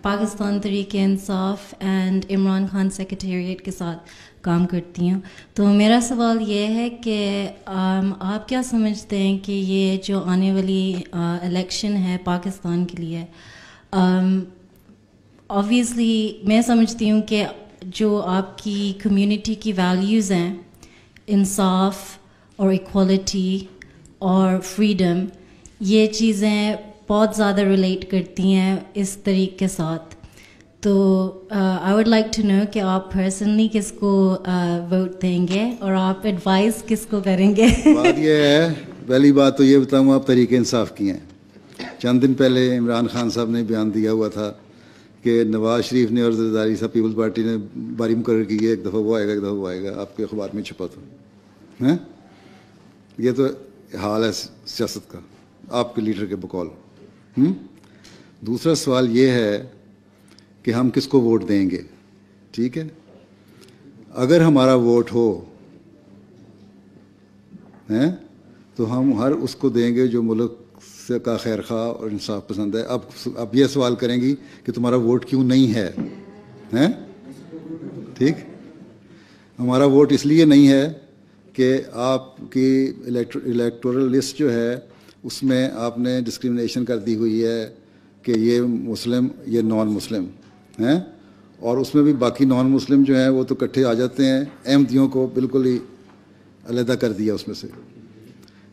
Pakistan Tehreek Insaf and Imran Khan secretariat کے ساتھ کام کرتی ہوں. تو میرا سوال یہ ہے کہ آپ کیا سمجھتے ہیں کہ یہ جو آنے والی الیکشن ہے پاکستان کے لیے، آبویسلی میں سمجھتی ہوں کہ جو آپ کی کمیونٹی کی ویلیوز ہیں، انصاف اور ایکوالٹی اور فریڈم، یہ چیزیں بہت زیادہ ریلیٹ کرتی ہیں اس طریقے کے ساتھ. تو I would like to know کہ آپ پرسنلی کس کو ووٹ دیں گے اور آپ ایڈوائز کس کو کریں گے؟ بات یہ ہے، پہلی بات تو یہ بتاؤں آپ تحریک انصاف کی ہیں. چند دن پہلے عمران خان صاحب نے بیان دیا ہوا تھا کہ نواز شریف نے اور زرداری صاحب پیپلز پارٹی نے باری مقرر کی ہے، ایک دفعہ وہ آئے گا ایک دفعہ وہ آئے گا. آپ کے اخبار میں چھپا تھا. یہ تو حال ہے سیاست کا آپ کے لیڈر کے بقول. دوسرا سوال یہ ہے کہ ہم کس کو ووٹ دیں گے. ٹھیک ہے، اگر ہمارا ووٹ ہو تو ہم ہر اس کو دیں گے جو ملک سے کا خیر خواہ اور انصاف پسند ہے. اب یہ سوال کریں گی کہ تمہارا ووٹ کیوں نہیں ہے. ٹھیک، ہمارا ووٹ اس لیے نہیں ہے کہ آپ کی الیکٹورل لسٹ جو ہے اس میں آپ نے ڈسکرمنیشن کر دی ہوئی ہے کہ یہ مسلم یہ نان مسلم ہیں، اور اس میں بھی باقی نان مسلم جو ہیں وہ تو اکٹھے آ جاتے ہیں. احمدیوں کو بالکل ہی علیحدہ کر دیا اس میں سے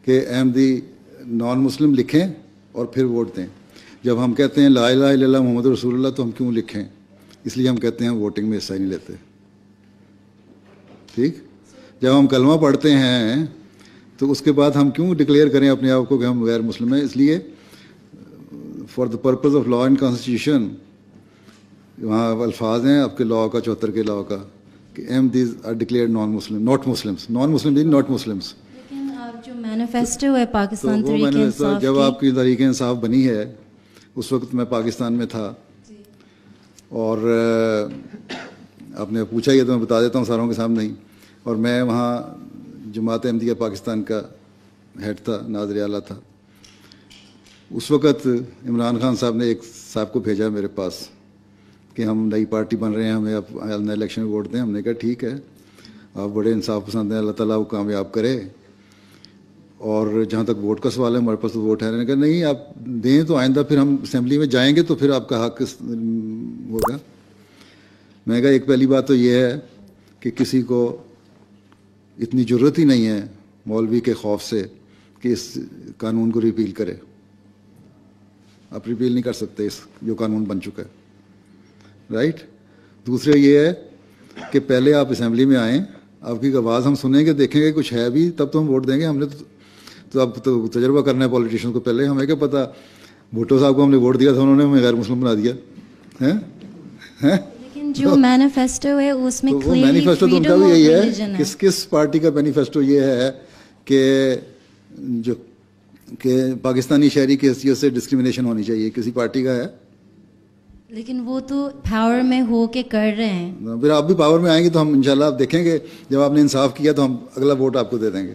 کہ احمدی نان مسلم لکھیں اور پھر ووٹ دیں. جب ہم کہتے ہیں لا الہ الا اللہ محمد رسول اللہ تو ہم کیوں لکھیں؟ اس لیے ہم کہتے ہیں ووٹنگ میں حصہ ہی نہیں لیتے. ٹھیک، جب ہم کلمہ پڑھتے ہیں تو اس کے بعد ہم کیوں ڈکلیئر کریں اپنے آپ کو کہ ہم غیر مسلم ہیں؟ اس لیے for the purpose of law and constitution وہاں الفاظ ہیں آپ کے لا کا 74 کے لا کا کہ Ahmadis are declared non Muslim not Muslims, non Muslim not Muslims. لیکن جو مینیفیسٹو ہے پاکستان تحریک انصاف، جب آپ کی تحریک انصاف بنی ہے اس وقت میں پاکستان میں تھا، اور آپ نے پوچھا یہ تو میں بتا دیتا ہوں ساروں کے سامنے ہی. اور میں وہاں جماعت احمدیہ پاکستان کا ہیڈ تھا، ناظر اعلیٰ تھا. اس وقت عمران خان صاحب نے ایک صاحب کو بھیجا میرے پاس کہ ہم نئی پارٹی بن رہے ہیں، ہمیں اب نئے الیکشن میں ووٹ دیں. ہم نے کہا ٹھیک ہے، آپ بڑے انصاف پسند ہیں، اللہ تعالیٰ وہ کامیاب کرے. اور جہاں تک ووٹ کا سوال ہے ہمارے پاس تو ووٹ ہے. نے کہا نہیں آپ دیں تو آئندہ پھر ہم اسمبلی میں جائیں گے تو پھر آپ کا حق ہوگا. میں نے کہا ایک پہلی بات تو یہ ہے کہ کسی کو اتنی ضرورت ہی نہیں ہے مولوی کے خوف سے کہ اس قانون کو ریپیل کرے. آپ ریپیل نہیں کر سکتے اس جو قانون بن چکا ہے، رائٹ. دوسرے یہ ہے کہ پہلے آپ اسمبلی میں آئیں، آپ کی آواز ہم سنیں گے، دیکھیں گے کچھ ہے بھی تب تو ہم ووٹ دیں گے. ہم نے تو اب تو تجربہ کرنا ہے پولیٹیشین کو. پہلے ہمیں کیا پتہ، بھٹو صاحب کو ہم نے ووٹ دیا تھا، انہوں نے ہمیں غیر مسلم بنا دیا. لیکن جو مینیفیسٹو ہے اس میں وہ مینیفیسٹو تو ان کا بھی یہی ہے. کس پارٹی کا مینیفیسٹو یہ ہے کہ جو کہ پاکستانی شہری کی حیثیت سے ڈسکرمنیشن ہونی چاہیے؟ کسی پارٹی کا ہے؟ لیکن وہ تو پاور میں ہو کے کر رہے ہیں. پھر آپ بھی پاور میں آئیں گے تو ہم انشاءاللہ آپ دیکھیں گے جب آپ نے انصاف کیا تو ہم اگلا ووٹ آپ کو دے دیں گے.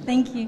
Thank you.